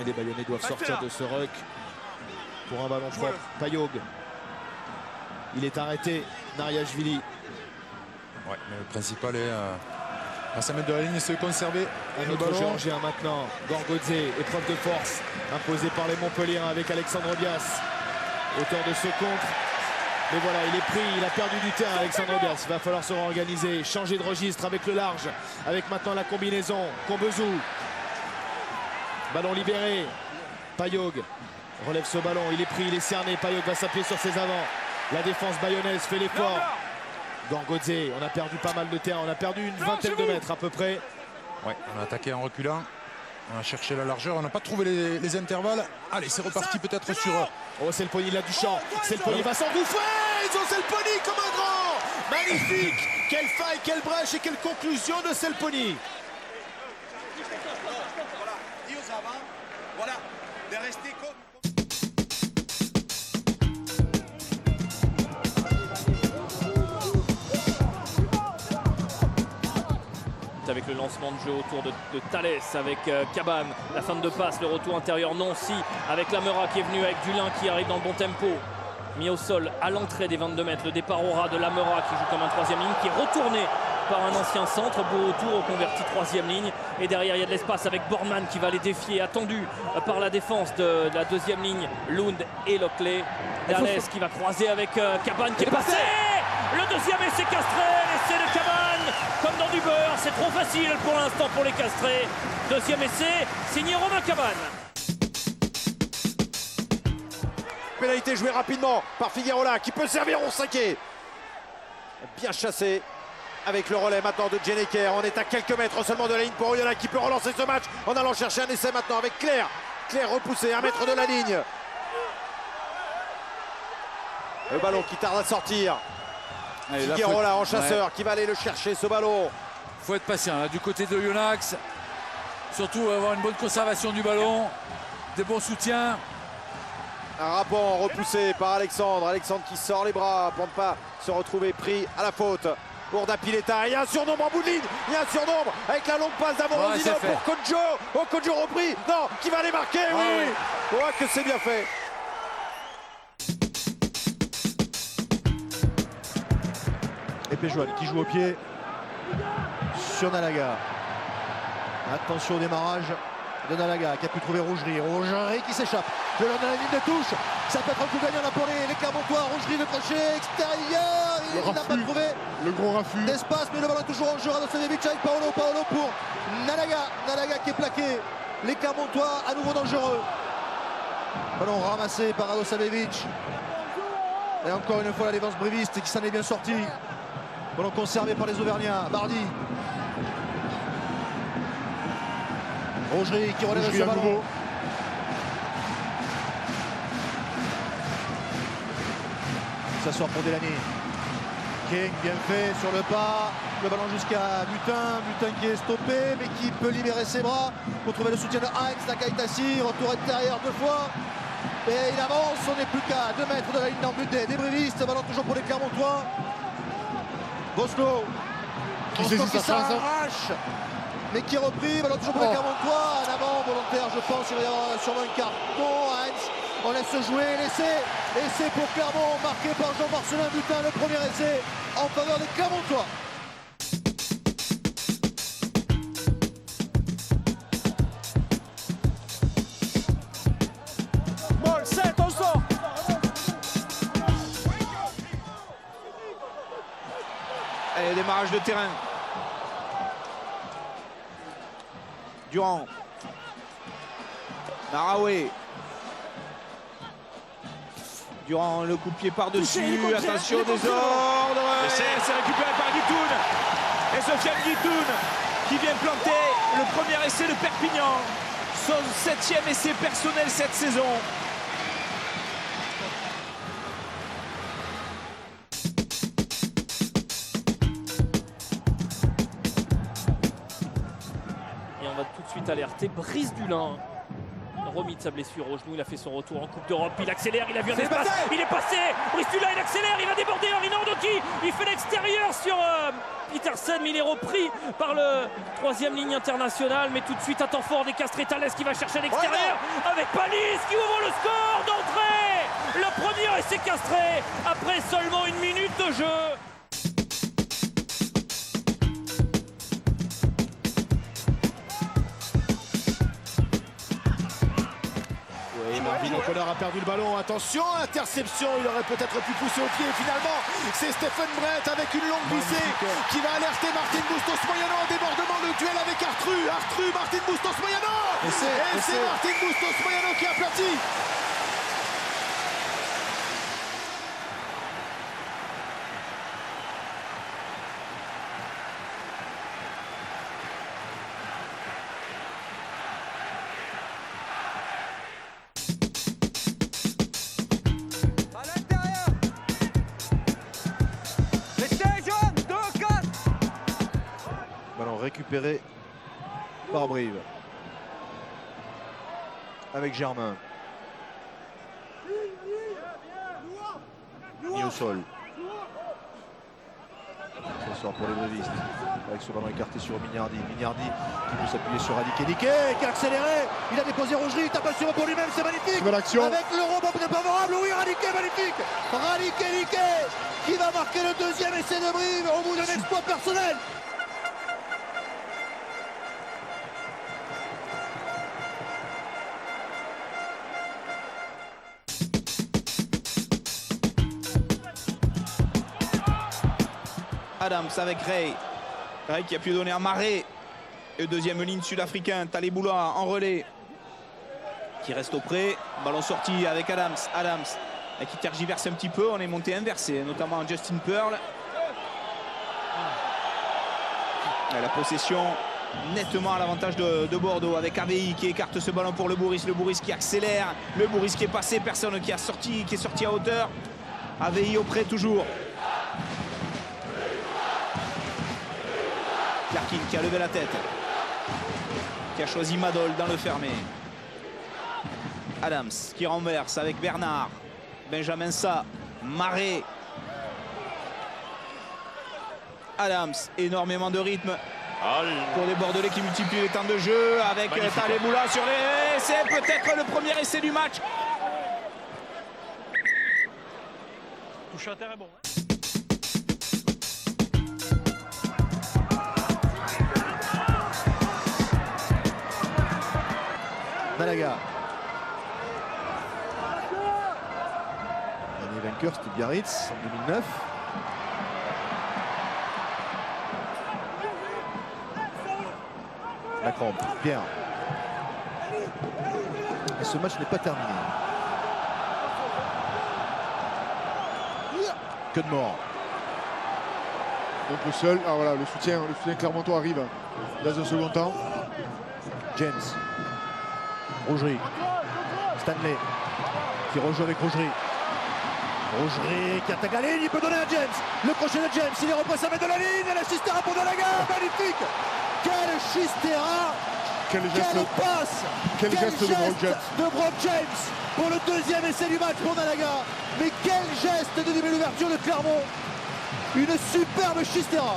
Les Bayonnais doivent sortir de ce ruck pour un ballon propre. Payog. Il est arrêté. Nariashvili. Ouais, mais le principal est à 5 mètres de la ligne et se conserver. Un autre géorgien maintenant. Gorgodze, épreuve de force imposée par les Montpelliérains avec Alexandre Bias. Auteur de ce contre. Mais voilà, il est pris, il a perdu du terrain, Alexandre Bias. Il va falloir se réorganiser, changer de registre avec le large. Avec maintenant la combinaison. Combezou. Ballon libéré. Payog relève ce ballon, il est pris, il est cerné. Payog va s'appuyer sur ses avants. La défense bayonnaise fait l'effort. Gorgodze, on a perdu pas mal de terrain, on a perdu une vingtaine de mètres à peu près. Ouais, on a attaqué en reculant, on a cherché la largeur, on n'a pas trouvé les intervalles. Allez, c'est reparti peut-être sur... Oh, Selponi là du champ, Selponi va s'engouffrer. Ils ont Selponi comme un grand. Magnifique. Quelle faille, quelle brèche et quelle conclusion de Selponi. Voilà, de rester comme... Avec le lancement de jeu autour de Thalès avec Cabane, la fin de passe, le retour intérieur Nancy avec Lamera qui est venu avec Dulin qui arrive dans le bon tempo, mis au sol à l'entrée des 22 mètres, le départ au ras de Lamera qui joue comme un troisième ligne, qui est retourné par un ancien centre, beau retour au converti troisième ligne, et derrière il y a de l'espace avec Bormann qui va les défier, attendu par la défense de la deuxième ligne, Lund et Lockley. Thalès qui va croiser avec Cabane qui est passé. Le deuxième essai castré, l'essai de Cabane, comme dans du beurre, c'est trop facile pour l'instant pour les castrés. Deuxième essai, signé Romain Cabane. Pénalité jouée rapidement par Figueroa qui peut servir Ronsaquet. Bien chassé avec le relais maintenant de Jeneker. On est à quelques mètres seulement de la ligne pour Oyonnax qui peut relancer ce match en allant chercher un essai maintenant avec Claire. Claire repoussé, 1 mètre de la ligne. Le ballon qui tarde à sortir. Figueroa en chasseur qui va aller le chercher ce ballon. Il faut être patient là, du côté de Oyonnax. Surtout avoir une bonne conservation du ballon, des bons soutiens. Un rapport repoussé par Alexandre. Alexandre qui sort les bras pour ne pas se retrouver pris à la faute. Pour Dapileta. Il y a un surnombre en bout de ligne. Il y a un surnombre avec la longue passe d'Amorosino pour Kodjo. Oh, Kodjo repris. Non, qui va les marquer. Oui. On voit que c'est bien fait. Et Péjoine qui joue au pied sur Nalaga. Attention au démarrage de Nalaga qui a pu trouver Rougerie. Rougerie qui s'échappe de la ligne de touche. Ça peut être un coup gagnant là pour les Clermontois. Rougerie de crochet extérieur. Il n'a pas trouvé le gros raffut d'espace, mais le ballon est toujours en jeu. Radosevic avec Paolo pour Nalaga. Nalaga qui est plaqué. Les Clermontois à nouveau dangereux. Ballon ramassé par Radosevic. Et encore une fois la défense bréviste qui s'en est bien sorti. Ballon conservé par les Auvergnats. Bardi. Rougerie qui relève ce ballon. Nouveau. S'asseoir pour Delany. King bien fait sur le pas. Le ballon jusqu'à Butin. Butin qui est stoppé mais qui peut libérer ses bras pour trouver le soutien de Heinz. Nakaitassi. Retour extérieur 2 fois. Et il avance. On n'est plus qu'à 2 mètres de la ligne d'en but des brévistes. Ballon toujours pour les Clermontois. Boslo qui s'arrache mais qui est repris, ballon toujours pour les Clermontois, un avant volontaire je pense, il va y avoir sûrement un carton. Heinz, on laisse jouer, l'essai pour Clermont, marqué par Jean-Marcelin Butin, le premier essai en faveur des Clermontois. Bon, 7, on sort. Allez, démarrage de terrain. Durand. Maraoué. Durand, le coup de pied par-dessus. Attention, désordre. C'est récupéré par Guitoun. Et Sofiane Guitoun qui vient planter le premier essai de Perpignan. Son 7e essai personnel cette saison. Tout de suite alerté, Brice Dulin remis de sa blessure au genou. Il a fait son retour en Coupe d'Europe. Il accélère, il a vu un C'est espace. passé. Il est passé. Bristula, il accélère, il va déborder. Rinaldo qui il fait l'extérieur sur Petersen, mais il est repris par le troisième ligne internationale. Mais tout de suite, un temps fort des Castretales qui va chercher à l'extérieur avec Palis qui ouvre le score d'entrée. Le premier essai Castré après seulement 1 minute de jeu. Marvin O'Connor a perdu le ballon, attention, interception, il aurait peut-être pu pousser au pied. Finalement, c'est Stephen Brett avec une longue glissée qui va alerter Martin Bustos Moyano en débordement. Le duel avec Artru, Martin Bustos Moyano. Et c'est Martin Bustos Moyano qui aplatit. Ballon récupéré par Brive. Avec Germain. Mis au sol. Ça sort pour les Brivistes. Avec ce ballon écarté sur Mignardi. Mignardi qui peut s'appuyer sur Radiké Niké qui a accéléré. Il a déposé Rougerie. Il tape sur pour lui-même. C'est magnifique. Belle action. Avec le rebond favorable. Oui, Radiké, magnifique. Radiké Niké qui va marquer le deuxième essai de Brive au bout d'un exploit personnel. Adams avec Ray. Ray qui a pu donner à Maré. Et deuxième ligne sud-africain, Taleboula en relais. Qui reste auprès. Ballon sorti avec Adams. Adams qui tergiverse un petit peu. On est monté inversé, notamment Justin Pearl. Et la possession nettement à l'avantage de Bordeaux avec AVI qui écarte ce ballon pour le Bourris. Le Bourris qui accélère. Le Bourris qui est passé. Personne qui est sorti à hauteur. AVI auprès toujours. Clarkin qui a levé la tête, qui a choisi Madol dans le fermé. Adams qui renverse avec Bernard. Benjamin Sa, Maré. Adams, énormément de rythme pour les Bordelais qui multiplient les temps de jeu avec Taleboula sur les... C'est peut-être le premier essai du match. Touche à terre est bon. Malaga. Dernier vainqueur, c'était Biarritz en 2009. Macron, Pierre. Et ce match n'est pas terminé. Que de mort. Donc le seul, ah voilà, le soutien clermontois arrive dans un second temps. James. Rougerie. Stanley qui rejoue avec Rougerie. Rougerie qui attaque la ligne, il peut donner à James. Le crochet de James, il est repris à mettre de la ligne. Et la Chistera pour Malaga, magnifique. Quelle Chistera. Quel geste, quel geste de Brock James pour le deuxième essai du match pour Malaga. Mais quel geste de début d'ouverture de Clermont. Une superbe Chistera.